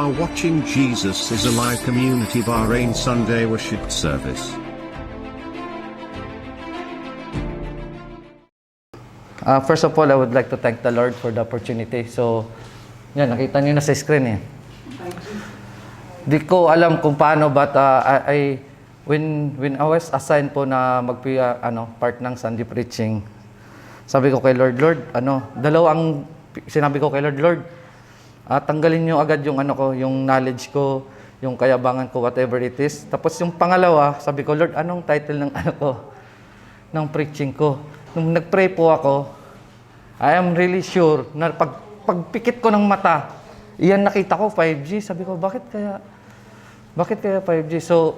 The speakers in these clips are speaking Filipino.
are watching Jesus is Alive Community Bahrain Sunday Worship Service. First of all, I would like to thank the Lord for the opportunity. So, yan, nakita niyo na sa screen eh. Di ko alam kung paano, but when I was assigned po na part ng Sunday preaching, sabi ko kay Lord, dalawang sinabi ko kay Lord, tanggalin niyo agad yung yung knowledge ko, yung kayabangan ko, whatever it is. Tapos yung pangalawa, sabi ko, Lord, anong title ng ng preaching ko? Nung nagpray po ako, I am really sure na pagpikit ko ng mata, iyan nakita ko 5G. Sabi ko, bakit kaya 5G? So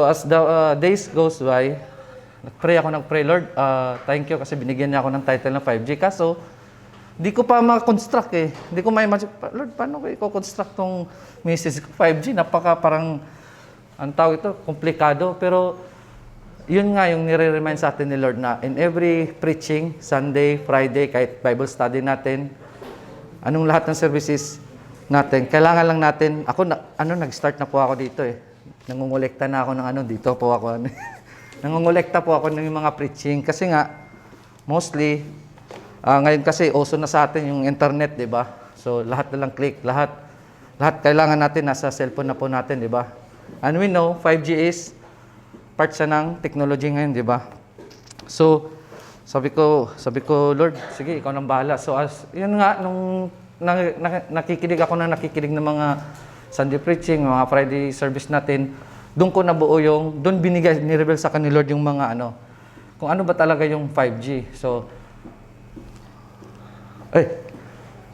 as the days goes by, nagpray, Lord, thank you kasi binigyan niya ako ng title na 5G. Kaso, di ko pa ma-construct eh. Di ko ma-imagine, Lord, paano ko i-construct tong message ko? 5G, parang, ang tawag ito, komplikado. Pero, yun nga yung nire-remind sa atin ni Lord na in every preaching, Sunday, Friday, kahit Bible study natin, anong lahat ng services natin, kailangan lang natin, nag-start na po ako dito eh. Nangungulekta na ako ng dito po ako. Nangungulekta po ako ng mga preaching. Kasi nga, mostly, ngayon kasi uso na sa atin yung internet, di ba? So lahat na lang click, lahat kailangan natin nasa cellphone na po natin, di ba? And we know 5G is part siya ng technology ngayon, di ba? So sabi ko, Lord, sige, ikaw nang bahala. So yun nga nung nakikinig ng mga Sunday preaching, mga Friday service natin, doon ko nabuo doon ni-reveal sa akin ni Lord yung mga kung ano ba talaga yung 5G. So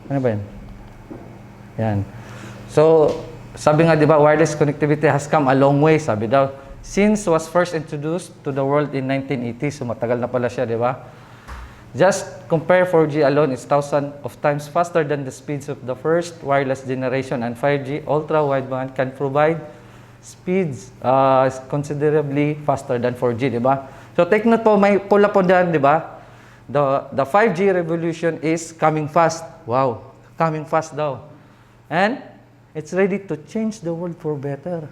ano ba yan? Yan. So, sabi nga, di ba, wireless connectivity has come a long way, sabi daw. Since was first introduced to the world in 1980, so matagal na pala siya, di ba? Just compare 4G alone, it's thousands of times faster than the speeds of the first wireless generation, and 5G ultra-wideband can provide speeds considerably faster than 4G, di ba? So, take note po, may pula po dyan, di ba? The 5G revolution is coming fast. Wow, coming fast daw. And it's ready to change the world for better.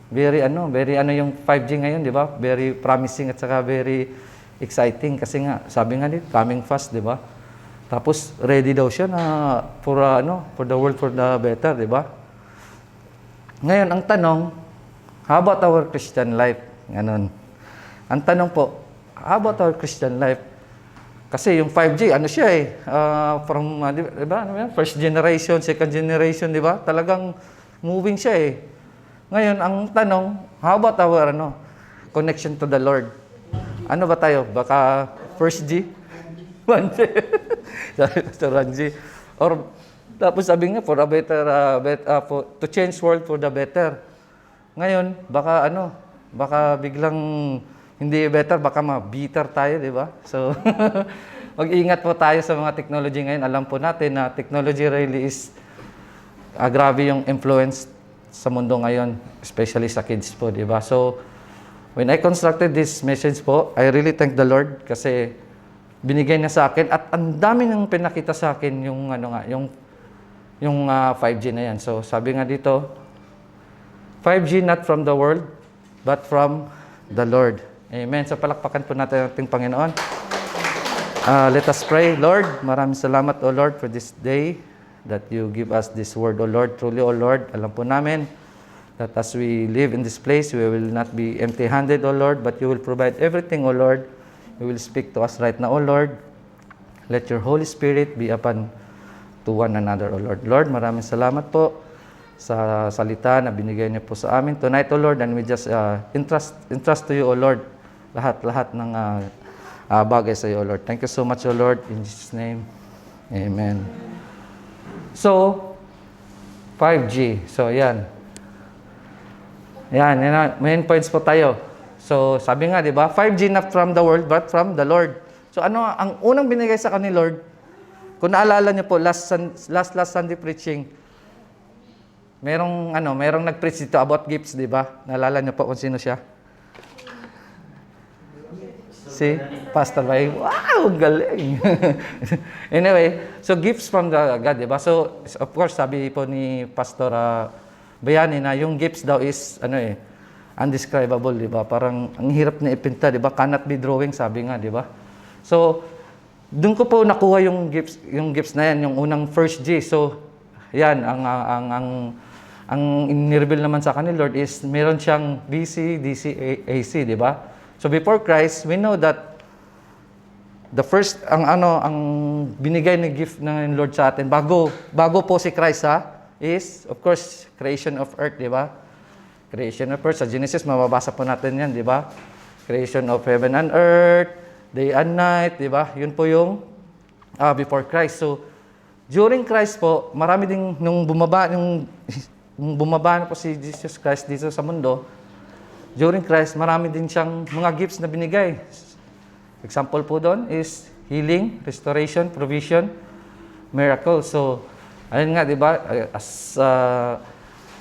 Very yung 5G ngayon, di ba? Very promising at saka very exciting kasi nga, sabi nga dito, coming fast, di ba? Tapos ready daw siya na for the world for the better, di ba? Ngayon, ang tanong, how about our Christian life? Ganon. Ang tanong po, how about our Christian life? Kasi yung 5G, from, di ba? First generation, second generation, di ba? Talagang moving siya eh. Ngayon, ang tanong, how about our connection to the Lord? Ano ba tayo? Baka first G? 1G? Sa 1G. Or, tapos sabi nga, for a better, to change world for the better. Ngayon, baka biglang hindi better, baka ma-bitter tayo, di ba? So, mag-ingat po tayo sa mga technology ngayon. Alam po natin na technology really is grabe yung influence sa mundo ngayon, especially sa kids po, di ba? So, when I constructed this message po, I really thank the Lord kasi binigay niya sa akin at ang dami nang pinakita sa akin yung yung 5G na yan. So, sabi nga dito, 5G not from the world, but from the Lord. Amen. So palakpakan po natin ang ating Panginoon. Let us pray. Lord, maraming salamat, O Lord, for this day that you give us this word, O Lord. Truly, O Lord, alam po namin that as we live in this place, we will not be empty-handed, O Lord, but you will provide everything, O Lord. You will speak to us right now, O Lord. Let your Holy Spirit be upon to one another, O Lord. Lord, maraming salamat po sa salita na binigay niyo po sa amin tonight, O Lord, and we just entrust to you, O Lord, lahat ng bagay sa iyo, O Lord. Thank you so much, O Lord. In Jesus' name, amen. So, 5G. So, yan. Main points po tayo. So, sabi nga, di ba? 5G not from the world, but from the Lord. So, ang unang binigay sa kanil, Lord, kung naalala niyo po, last Sunday preaching, merong nag-preach dito about gifts, di ba? Naalala niyo po kung sino siya? si Pastor Bay. Wow, galing! Anyway, so gifts from the God, di ba? So, of course, sabi po ni Pastor Bayani na yung gifts daw is, undescribable, di ba? Parang ang hirap na ipinta, di ba? Cannot be drawing, sabi nga, di ba? So, doon ko po nakuha yung gifts na yan, yung unang first G. So, yan, ang in-reveal naman sa akin ni Lord is meron siyang BC, DC, AC, di ba? So before Christ, we know that the first, ang binigay ni gift ng Lord sa atin, bago po si Christ is, of course, creation of earth, di ba? Creation of earth, sa Genesis, mababasa po natin yan, di ba? Creation of heaven and earth, day and night, di ba? Yun po yung before Christ. So, during Christ po, marami ding, nung bumaba na po si Jesus Christ dito sa mundo, during Christ, marami din siyang mga gifts na binigay. Example po doon is healing, restoration, provision, miracle. So, ayun nga, di ba, as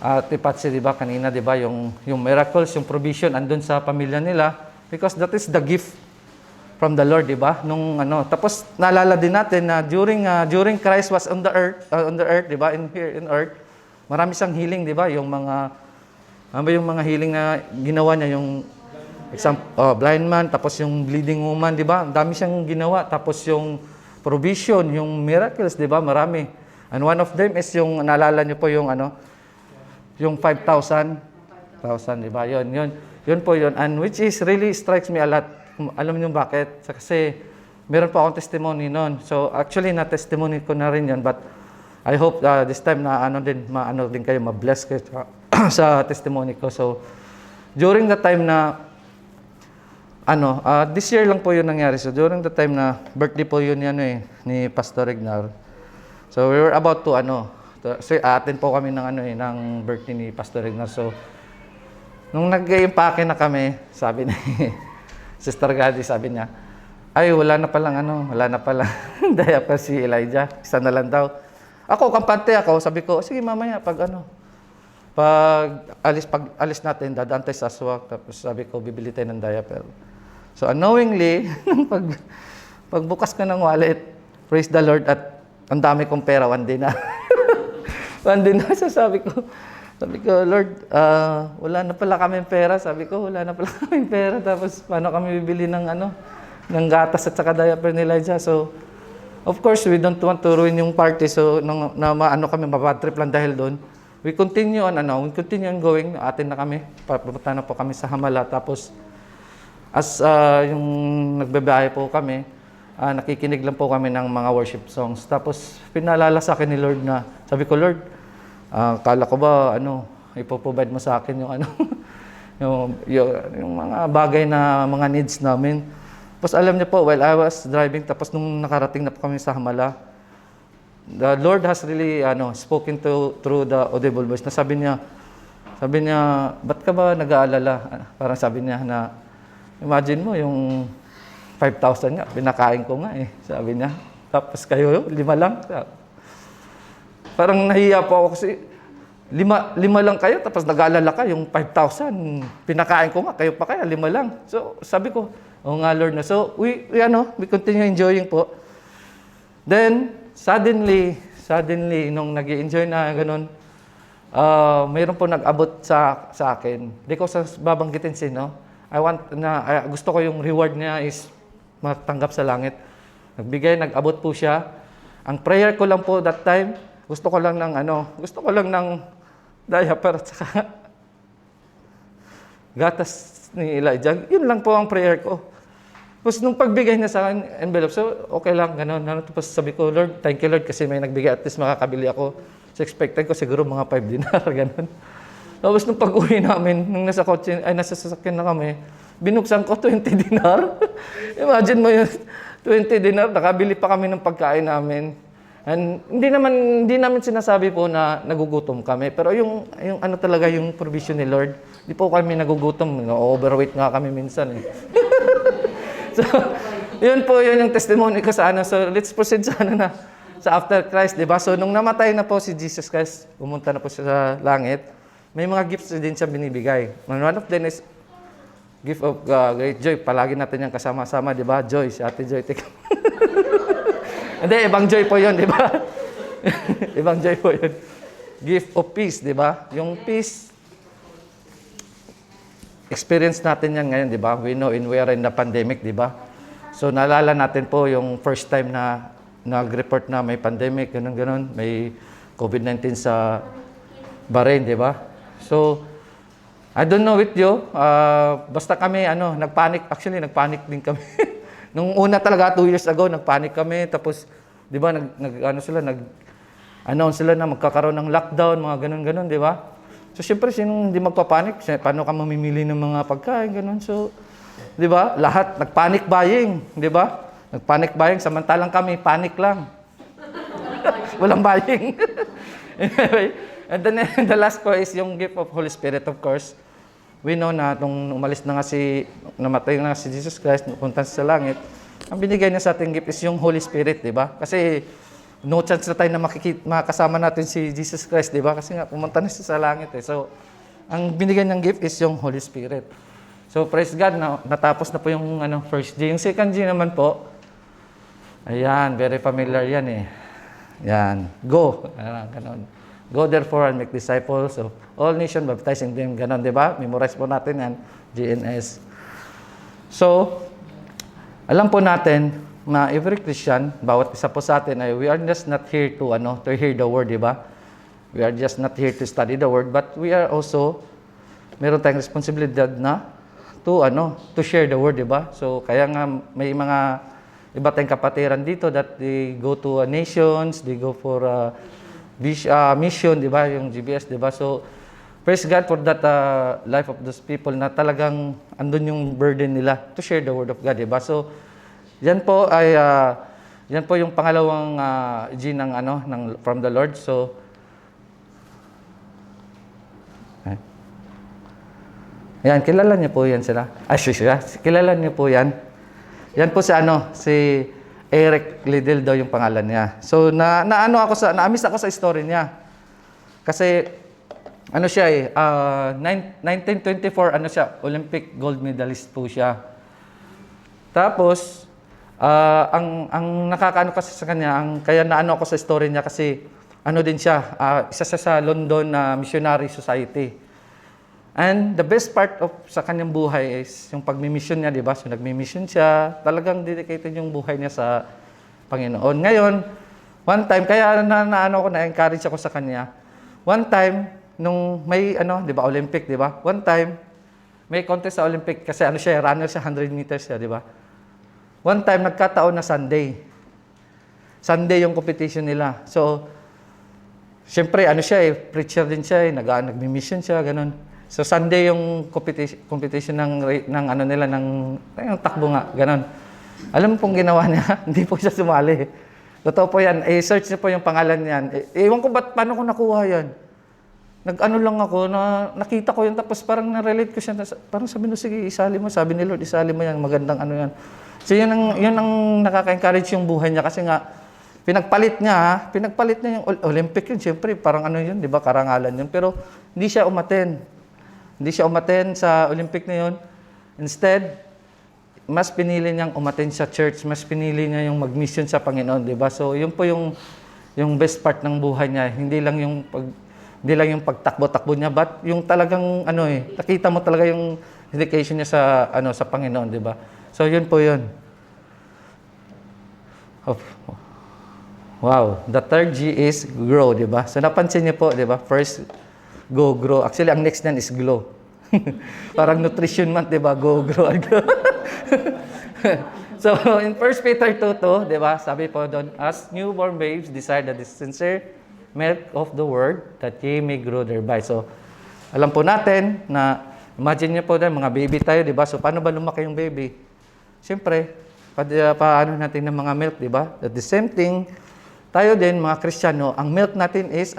Tipatsi, di ba, kanina, di ba, yung miracles, yung provision, andun sa pamilya nila, because that is the gift from the Lord, di ba? Tapos naalala din natin na during Christ was on the earth, di ba? Here in earth, marami siyang healing, di ba? Yung mga healing na ginawa niya, yung blind man, tapos yung bleeding woman, di ba? Ang dami siyang ginawa. Tapos yung provision, yung miracles, di ba? Marami. And one of them is yung, naalala niyo po yung yung 5,000, di ba? Yun po yun. And which is really strikes me a lot. Alam niyo bakit? Kasi meron pa akong testimony noon. So actually, na-testimony ko na rin yun. But I hope this time na din kayo, ma-bless kayo sa testimony ko. So during the time na this year lang po yun nangyari. So during the time na birthday po yun ni Pastor Regnar. So we were about to attend po kami ng birthday ni Pastor Regnar. So nung nag-impake na kami, sabi ni Sister Gadi, sabi niya, ay wala na palang diaper si Elijah. Isa na lang daw. Ako, kampante ako, sabi ko, sige mamaya, pag alis natin, dadaan tayo sa aswak, tapos sabi ko, bibili tayo ng diaper. So unknowingly, pagbukas ko ng wallet, praise the Lord, at ang dami kong pera, one day na. One day na, so sabi ko, Lord, wala na pala kaming pera. Sabi ko, wala na pala kaming pera. Tapos, paano kami bibili ng gatas at saka diaper ni Elijah? So, of course, we don't want to ruin yung party. So, kami, mabadtrip lang dahil doon. We continue on going. Atin na kami. Papunta na po kami sa Hamala. Tapos, as yung nagbabahay po kami, nakikinig lang po kami ng mga worship songs. Tapos, pinaalala sa akin ni Lord na, sabi ko, Lord, kala ko ba, ipoprovide mo sa akin yung yung mga bagay na mga needs namin. Tapos alam niyo po, while I was driving, tapos nung nakarating na po kami sa Hamala, the Lord has really spoken through the audible voice na sabi niya, ba't ka ba nag-aalala? Parang sabi niya na, imagine mo yung 5,000 nga, pinakain ko nga sabi niya. Tapos kayo, 5 lang. Parang nahiya po ako kasi 5 lang kayo, tapos nag-aalala ka, yung 5,000, pinakain ko nga, kayo pa kaya, 5 lang. So, sabi ko, nga Lord na. So, we continue enjoying po. Then, suddenly, nung nag-i-enjoy na ganun, mayroon po nag-abot sa akin. Di ko sa babanggitin sino. Gusto ko yung reward niya is matanggap sa langit. Nag-abot po siya. Ang prayer ko lang po that time, gusto ko lang ng diaper at saka gatas ni Elijah. Yun lang po ang prayer ko. Tapos nung pagbigay niya sa akin envelope, so okay lang, gano'n. Tapos sabi ko, Lord, thank you Lord kasi may nagbigay, at least makakabili ako. So expected ko siguro mga 5 dinar, gano'n. Tapos nung pag-uwi namin, nung nasa sasakyan na kami, binuksan ko 20 dinar. Imagine mo yun, 20 dinar, nakabili pa kami ng pagkain namin. And hindi namin sinasabi po na nagugutom kami, pero yung talaga yung provision ni Lord, hindi po kami nagugutom, overweight nga kami minsan So, yun yung testimony ko sa So, let's proceed sa after Christ, di ba? So, nung namatay na po si Jesus Christ, pumunta na po siya sa langit, may mga gifts din siya binibigay. One of them is Gift of great joy. Palagi natin yung kasama-sama, di ba? Joy, si Ate Joy. Hindi, ibang joy po yun, di ba? Ibang joy po yun. Gift of peace, di ba? Yung peace, experience natin yan ngayon, di ba? We know we are in the pandemic, di ba? So, naalala natin po yung first time na nag-report na may pandemic, ganun-ganun. May COVID-19 sa Bahrain, di ba? So, I don't know with you, basta kami, nagpanic. Actually, nagpanic din kami. Nung una talaga, 2 years ago, nagpanic kami. Tapos, di ba, announce sila na magkakaroon ng lockdown, mga ganun-ganun, di ba? So, siyempre, sinong hindi magpapanik? Paano ka mamimili ng mga pagkain, ganun? So, di ba, lahat nagpanic buying, di ba? Nagpanic buying, samantalang kami, panic lang. Walang buying. Anyway, and then the last po is yung gift of Holy Spirit, of course. We know na nung umalis na nga namatay na si Jesus Christ, punta sa langit, ang binigay niya sa ating gift is yung Holy Spirit, di ba? Kasi no chance na tayo na makasama natin si Jesus Christ, di ba? Kasi nga, pumunta na siya sa langit eh. So, ang binigay niyang gift is yung Holy Spirit. So, praise God, natapos na po yung first G. Yung second G naman po, ayan, very familiar yan eh. Yan, go. Ganon. Go therefore and make disciples of all nations, baptizing them. Ganon, di ba? Memorize po natin yan, GNS. So, alam po natin na every Christian, bawat isa po sa atin ay we are just not here to hear the word, di ba? We are just not here to study the word, but we are also, meron tayong responsibilidad na to share the word, di ba? So, kaya nga may mga iba tayong kapatiran dito that they go to nations, they go for mission, di ba? Yung GBS, di ba? So, praise God for that life of those people na talagang andun yung burden nila to share the word of God, di ba? So, yan po yung pangalawang G ng from the Lord. So, yan, kilala niyo po yan sila. Kilala niyo po yan. Yan po si Eric Liddell daw yung pangalan niya. So, na-amiss ako sa story niya. Kasi, siya 1924, siya, Olympic gold medalist po siya. Tapos, ang nakakaano kasi sa kanya, kaya ako sa story niya kasi, din siya, isa siya sa London Missionary Society. And the best part sa kanyang buhay is yung pagmi-mission niya, di ba? So, nagmi-mission siya. Talagang dedicated yung buhay niya sa Panginoon. Ngayon, one time, kaya na-encourage ako sa kanya. One time, nung may, di ba, Olympic, di ba? One time, may contest sa Olympic kasi siya, runner siya, 100 meters siya, di ba? One time, nagkataon na Sunday. Sunday yung competition nila. So, siyempre, siya preacher din siya nagmi-mission siya, ganun. So Sunday yung competition ng nila ng takbo nga, ganun. Alam mo pong ginawa niya, hindi po siya sumali. Totoo po yan. Search niyo po yung pangalan niyan. Ewan ko paano ko nakuha yan. Lang ako, nakita ko yun, tapos parang na-relate ko siya. Parang sabi sige, isali mo. Sabi ni Lord, isali mo yan. Magandang yan. So yun ang nakaka-encourage yung buhay niya. Kasi nga, pinagpalit niya yung Olympic yun. Siyempre, parang yun, di ba? Karangalan yun. Pero hindi siya umaten. Hindi siya umaten sa Olympic na yun. Instead, mas pinili niyang umaten sa church. Mas pinili niya yung mag-mission sa Panginoon, di ba? So, yun po yung best part ng buhay niya. Hindi lang yung pagtakbo-takbo niya, but yung talagang nakita mo talaga yung dedication niya sa Panginoon, di ba? So, yun po yun. Oh. Wow, the third G is grow, di ba? So, napansin niyo po, di ba? First, go, grow. Actually, ang next niyan is glow. Parang nutrition month, di ba? Go, grow, and grow. So, in 1 Peter 2:2, di ba? Sabi po doon, as newborn babes, desire the sincere milk of the word, that ye may grow thereby. So, alam po natin na, imagine niyo po doon, mga baby tayo, di ba? So, paano ba lumaki yung baby? Siyempre, paano natin ng mga milk, di ba? At the same thing, tayo din, mga Kristiyano, ang milk natin is,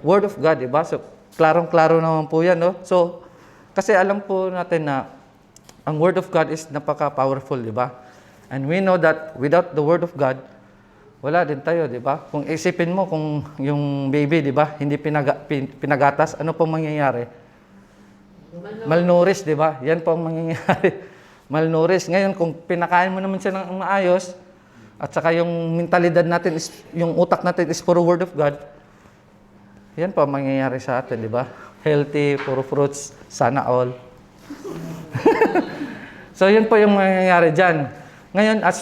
Word of God, diba? So, klarong-klaro naman po yan, no? So, kasi alam po natin na ang Word of God is napaka-powerful, diba? And we know that without the Word of God, wala din tayo, diba? Kung isipin mo, kung yung baby, diba, hindi pinagatas, ano po mangyayari? malnourished, di ba? Yan po ang mangyayari. Malnourished. Ngayon, kung pinakain mo naman siya ng maayos, at saka yung mentalidad natin, yung utak natin is puro Word of God, yan po ang mangyayari sa atin, di ba? Healthy, puro fruits, sana all. So, yun po yung mangyayari dyan. Ngayon, as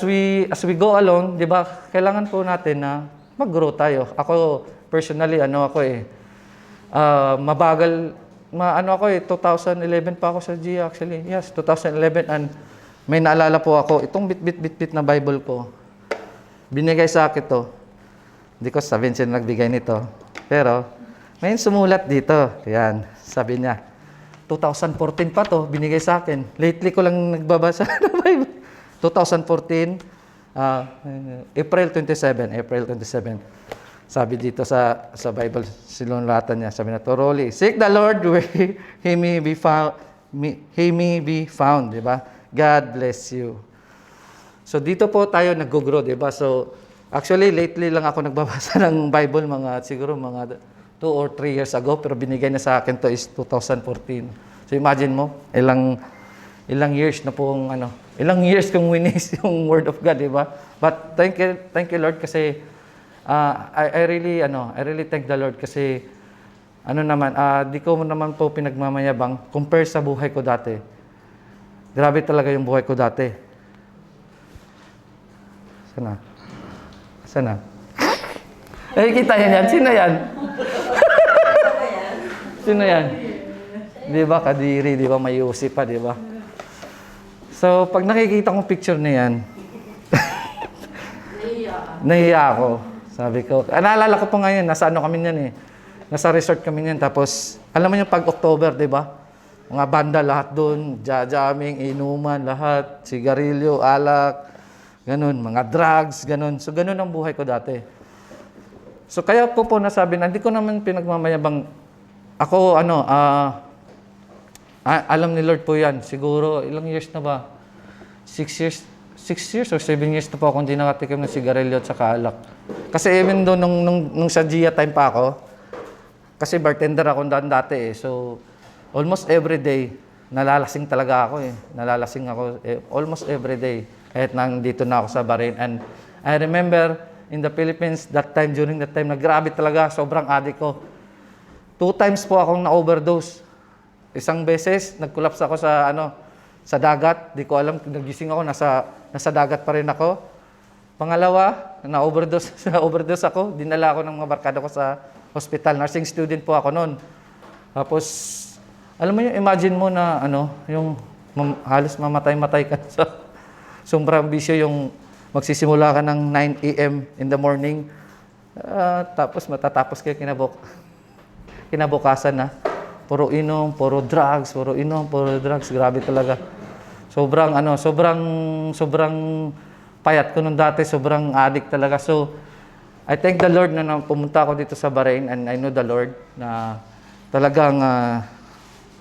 we go along, di ba, kailangan po natin na mag-grow tayo. Ako, personally, mabagal, 2011 pa ako sa GIA actually. Yes, 2011, and may naalala po ako, itong bit na Bible ko, binigay sa akin to. Hindi ko sabihin sino nagbigay nito. Pero, may sumulat dito. Yan, sabi niya, 2014 pa to, binigay sa akin. Lately ko lang nagbabasa ng Bible. 2014, April 27. Sabi dito sa Bible, sinulatan niya, sabi na, thoroughly, seek the Lord where He may be found, di ba? God bless you. So dito po tayo nag-grow, di ba? So actually, lately lang ako nagbabasa ng Bible, siguro mga 2 or 3 years ago, pero binigay na sa akin to is 2014. So imagine mo, ilang years na pong ilang years kong winis yung Word of God, di ba? But thank you Lord kasi I really thank the Lord kasi di ko naman po pinagmamayabang compare sa buhay ko dati. Grabe talaga yung buhay ko dati. Sana? Kita yan. Sino yan? Sino yan? Di ba, kadiri, di ba, may usi pa, di ba? So, pag nakikita kong picture na yan, nahiya ako. Sabi ko, naalala ko po ngayon, nasa kami niyan eh. Nasa resort kami niyan. Tapos, alam mo yung pag-October, di ba? Mga banda lahat doon, jamming, inuman, lahat, sigarilyo, alak, ganun, mga drugs, ganun. So, ganun ang buhay ko dati. So, kaya ko po nasabi na, hindi ko naman pinagmamayabang, ako, alam ni Lord po yan. Siguro, ilang years na ba? 6 years or 7 years na po ako hindi nakatikim ng sigarilyo at saka alak. Kasi even doon, nung sa GIA time pa ako, kasi bartender ako dati eh. So, almost every day, nalalasing talaga ako eh. Nalalasing ako almost every day. Kahit nandito na ako sa Bahrain. And I remember, in the Philippines, during that time, grabe talaga, sobrang addict ko. 2 times po akong na-overdose. Isang beses, nag-collapse ako sa dagat. Di ko alam, nagising ako, nasa dagat pa rin ako. Pangalawa, na-overdose ako. Dinala ako ng mga barkada ko sa hospital. Nursing student po ako noon. Tapos, alam mo yung imagine mo na yung halos mamatay-matay ka sa sobrang bisyo yung magsisimula ka ng 9 a.m. in the morning. Tapos matatapos kayo kinabukasan na. Puro inom, puro drugs. Grabe talaga. Sobrang payat ko nung dati. Sobrang addict talaga. So, I thank the Lord na pumunta ako dito sa Bahrain and I know the Lord na talagang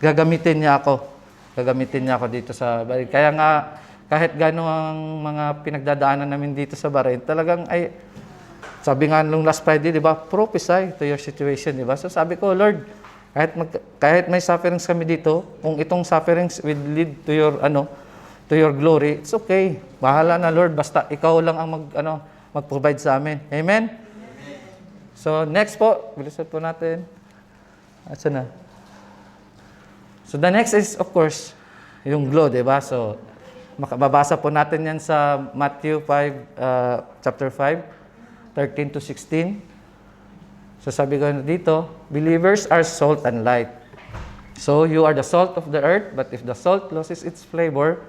gagamitin niya ako dito sa Bahrain. Kaya nga, kahit gano'n ang mga pinagdadaanan namin dito sa Bahrain, talagang sabi nga nung last Friday, di ba, prophesy to your situation, di ba? So sabi ko, Lord, kahit may sufferings kami dito, kung itong sufferings will lead to your glory, it's okay. Bahala na, Lord, basta ikaw lang ang mag-provide sa amin. Amen? So next po, bilisan po natin. Asa na? So the next is, of course, yung glow, di ba? So, makababasa po natin yan sa Matthew 5, chapter 5, 13 to 16. So sabi ko dito, believers are salt and light. So you are the salt of the earth, but if the salt loses its flavor,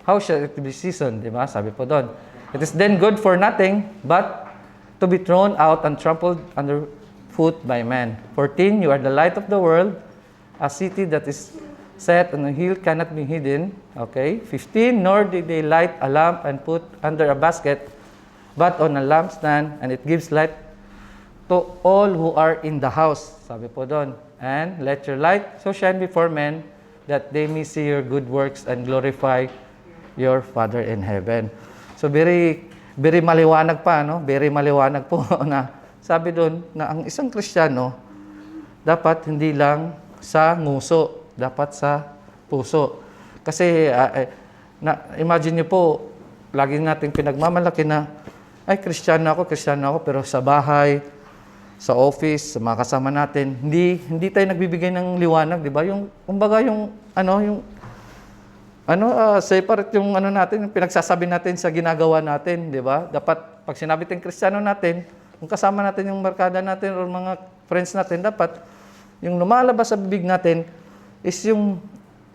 how shall it be seasoned? Diba? Sabi po doon. It is then good for nothing, but to be thrown out and trampled underfoot by men. 14, you are the light of the world. A city that is set on a hill cannot be hidden. Okay. 15, nor did they light a lamp and put under a basket, but on a lampstand, and it gives light to all who are in the house. Sabi po doon. And let your light so shine before men, that they may see your good works and glorify your Father in heaven. So very maliwanag pa, no? Very maliwanag po na sabi doon na ang isang Kristiyano dapat hindi lang sa nguso, dapat sa puso. Kasi, imagine niyo po, lagi nating pinagmamalaki na, ay, Kristiyano ako, pero sa bahay, sa office, sa mga kasama natin, hindi tayo nagbibigay ng liwanag, di ba? Yung, kumbaga, separate yung natin, yung pinagsasabi natin sa ginagawa natin, di ba? Dapat, pag sinabi tayong Kristiyano natin, kung kasama natin yung barkada natin o mga friends natin, dapat, yung lumalabas sa bibig natin is yung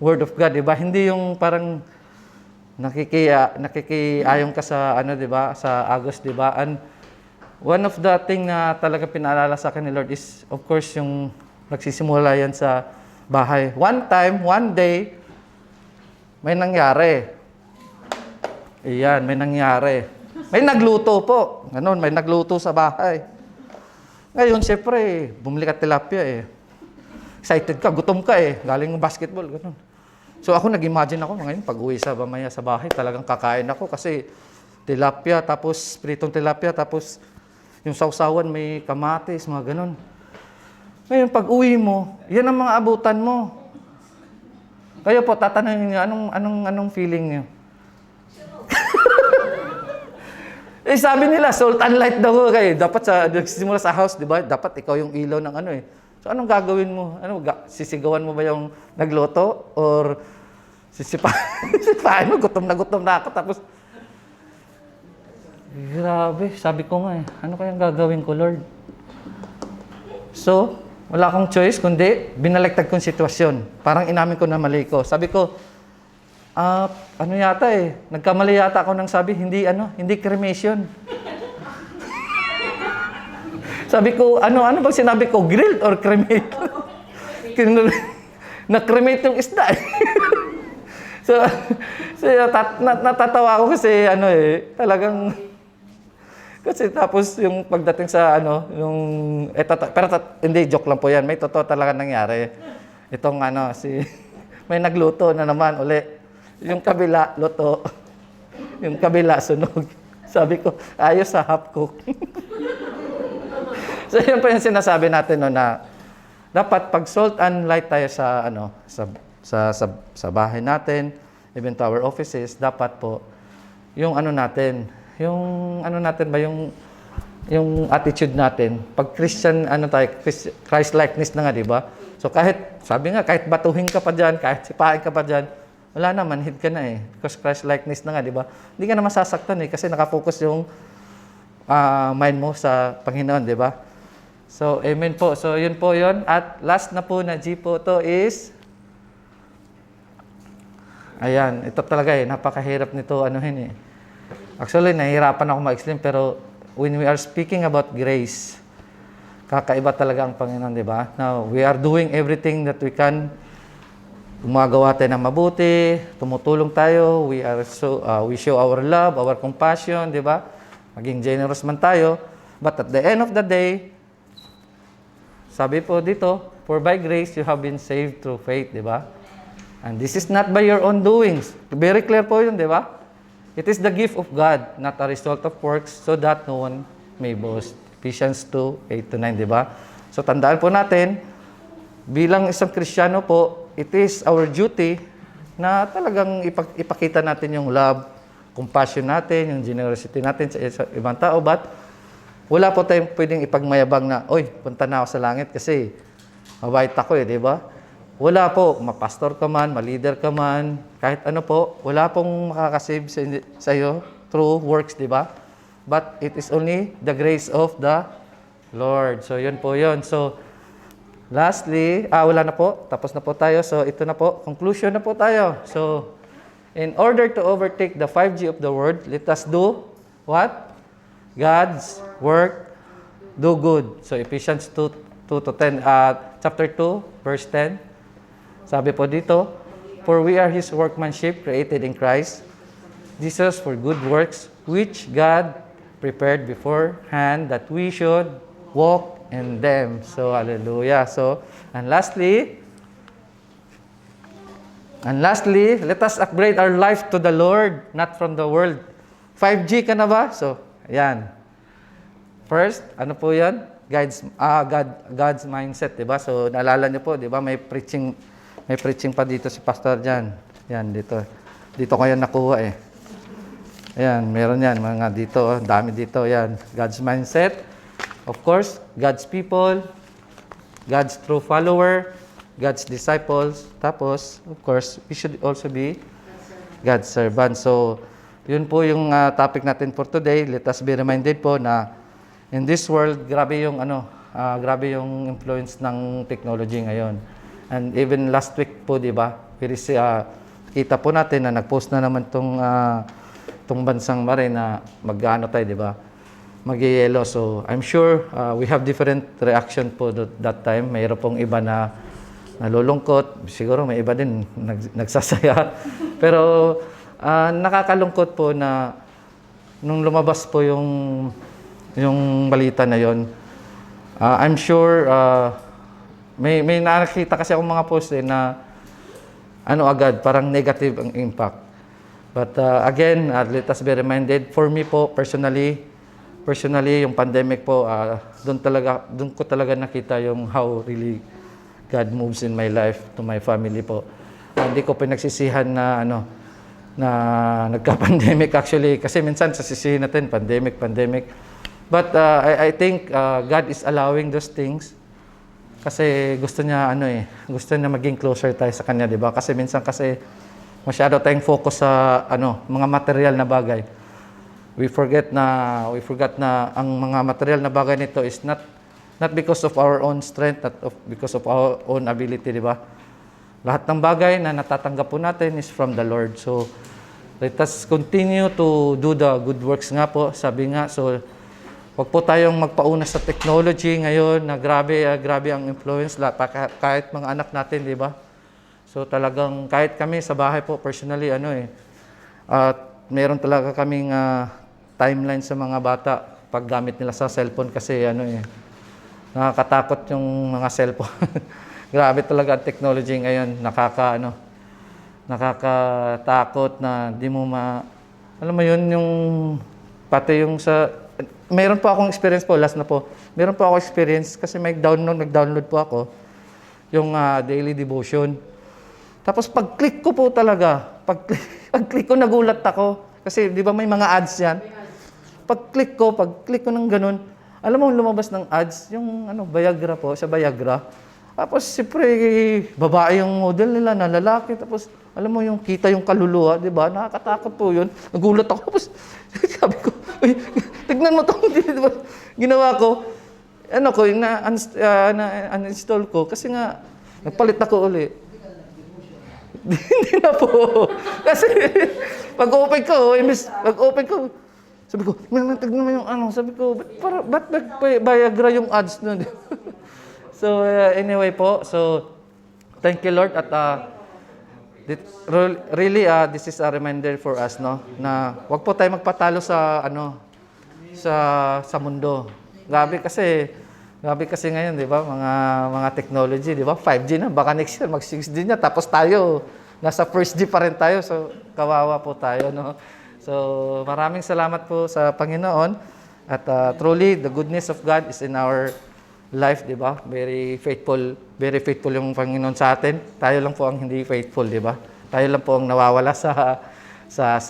Word of God, di ba? Hindi yung parang nakikiayon ka sa, di ba? Sa Agos, di ba? And one of the thing na talaga pinaalala sa akin ni Lord is, of course, yung nagsisimula yan sa bahay. One day, may nangyari. Iyan, may nangyari. May nagluto po. Ganun, may nagluto sa bahay. Ngayon, siyempre, bumili ka tilapia eh. Excited ka, gutom ka eh. Galing ng basketball, ganun. So ako, nag-imagine ako, ngayon, pag-uwi sa mamaya sa bahay, talagang kakain ako kasi tilapia, tapos pritong tilapia, tapos yung sausawan may kamatis, mga ganun. Ngayon, pag-uwi mo, yan ang mga abutan mo. Kayo po, tatanungin niyo, anong feeling niyo? Eh, sabi nila, salt and light daw kayo. Dapat nagsisimula sa house, di ba? Dapat ikaw yung ilaw ng eh. So, anong gagawin mo? Sisigawan mo ba yung nagluto? Or sisipain mo? Gutom na ako. Tapos, grabe, sabi ko nga ano kayang gagawin ko, Lord? So, wala akong choice, kundi binaliktad kong sitwasyon. Parang inamin ko na mali ko. Sabi ko, nagkamali yata ako ng sabi, hindi cremation. Sabi ko, ano bang sinabi ko, grilled or cremate? Na-cremate yung isda. So natatawa ako kasi talagang kasi tapos yung pagdating sa hindi, joke lang po yan. May totoo talaga nangyari. Itong may nagluto na naman uli. Yung kabila, luto. Yung kabila, sunog. Sabi ko, ayos sa half cook. So yun po yung sinasabi natin na dapat pag salt and light tayo sa bahay natin, even to our offices, dapat po yung yung attitude natin. Pag Christian, Christ likeness na nga, di ba? So kahit batuhin ka pa dyan, kahit sipain ka pa dyan, wala na, manhid ka na eh. Because Christ likeness na nga, di ba? Hindi ka na masasaktan eh, kasi nakafocus yung mind mo sa Panginoon, di ba? So, amen po. So, yun po yun. At last na po na G po to is, ayan, ito talaga eh, napakahirap nito, Actually, nahihirapan ako ma-explain, pero when we are speaking about grace, kakaiba talaga ang Panginoon, di ba? Now, we are doing everything that we can. Gumagawa tayo ng mabuti, tumutulong tayo, we show our love, our compassion, di ba? Maging generous man tayo. But at the end of the day, sabi po dito, for by grace you have been saved through faith, di ba? And this is not by your own doings. Very clear po yun, di ba? It is the gift of God, not a result of works, so that no one may boast. Ephesians 2:8-9, di ba? So tandaan po natin, bilang isang Kristiyano po, it is our duty na talagang ipakita natin yung love, compassion natin, yung generosity natin sa ibang tao. But wala po tayong pwedeng ipagmayabang na, oy, punta na ako sa langit kasi mabait ako di ba? Wala po, mapastor ka man, malider ka man, kahit ano po, wala pong makakasave sa iyo through works, di ba? But it is only the grace of the Lord. So, yun po yun. So, lastly, wala na po, tapos na po tayo. So, ito na po, conclusion na po tayo. So, in order to overtake the 5G of the world, let us do what? God's work, do good. So, Ephesians 2:10, chapter 2, verse 10. Sabi po dito, for we are His workmanship created in Christ Jesus for good works, which God prepared beforehand that we should walk in them. So, hallelujah. So, and lastly, let us upgrade our life to the Lord, not from the world. 5G ka na ba? So, ayan. First, ano po yan? God's mindset, di ba? So, naalala niyo po, di ba? May preaching May preaching pa dito si Pastor Jan. Yan, dito. Dito ko yan nakuha eh. Ayan, meron yan. Mga dito, dami dito. Yan, God's mindset. Of course, God's people. God's true follower. God's disciples. Tapos, of course, we should also be God's servant. So, yun po yung topic natin for today. Let us be reminded po na in this world, grabe yung influence ng technology ngayon. And even last week po, di ba? Kita po natin na nag-post na naman tong bansang Mare na mag-ano tayo, di ba? Mag-yelo. So, I'm sure we have different reaction po that time. Mayroon pong iba na nalulungkot. Siguro may iba din nagsasaya. Pero nakakalungkot po na nung lumabas po yung balita na yon. I'm sure may nakita kasi akong mga post na agad parang negative ang impact. But again, let us be reminded, for me po personally yung pandemic po, doon ko talaga nakita yung how really God moves in my life, to my family po. Hindi ko pinagsisihan na na nagka-pandemic actually, kasi minsan sasisihin natin pandemic. But I think God is allowing those things kasi gusto niya gusto niya maging closer tayo sa kanya, 'di ba? Kasi minsan masyado tayong focus sa mga material na bagay. We forgot na ang mga material na bagay nito is not because of our own strength, not because of our own ability, 'di ba? Lahat ng bagay na natatanggap po natin is from the Lord. So let us continue to do the good works nga po, sabi nga. So wag po tayong magpauna sa technology ngayon na grabe ang influence kahit mga anak natin, di ba? So talagang kahit kami sa bahay po personally meron talaga kaming timeline sa mga bata paggamit nila sa cellphone kasi nakakatakot yung mga cellphone. Grabe talaga ang technology ngayon, nakakatakot na di mo alam mo yun, yung pati yung meron po akong experience po, last na po. Meron po ako experience kasi nag-download po ako yung daily devotion. Tapos pag-click ko po talaga, pag-click ko nagulat ako. Kasi di ba may mga ads yan? Pag-click ko ng ganun, alam mo lumabas ng ads, yung Viagra po, sa Viagra. Tapos siyempre, babae yung model nila na lalaki. Tapos alam mo yung kita yung kaluluwa, di ba? Nakakatakot po yun. Nagulat ako. Tapos sabi ko, tignan mo ito. Diba? Ginawa ko, uninstall ko. Kasi nga, nagpalit ako ulit. Hindi na po. Kasi pag-open ko, sabi ko, tignan mo yung sabi ko, ba't Viagra yung ads nun? So, anyway po, so, thank you Lord at really, this is a reminder for us, na wag po tayo magpatalo sa mundo. Grabe kasi ngayon, 'di ba? Mga technology, 'di ba? 5G na, baka next year mag 6G na tapos tayo nasa first G pa rin tayo. So, kawawa po tayo, So, maraming salamat po sa Panginoon at truly the goodness of God is in our life, 'di ba? Very faithful yung Panginoon sa atin. Tayo lang po ang hindi faithful, 'di ba? Tayo lang po ang nawawala sa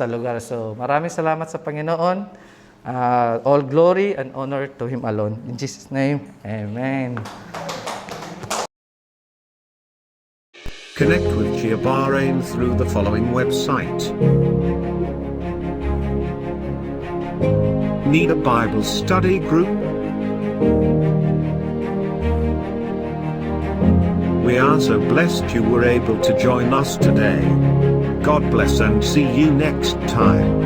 lugar. So, maraming salamat sa Panginoon. All glory and honor to Him alone. In Jesus' name, Amen. Connect with Gia Bahrain through the following website. Need a Bible study group? We are so blessed you were able to join us today. God bless and see you next time.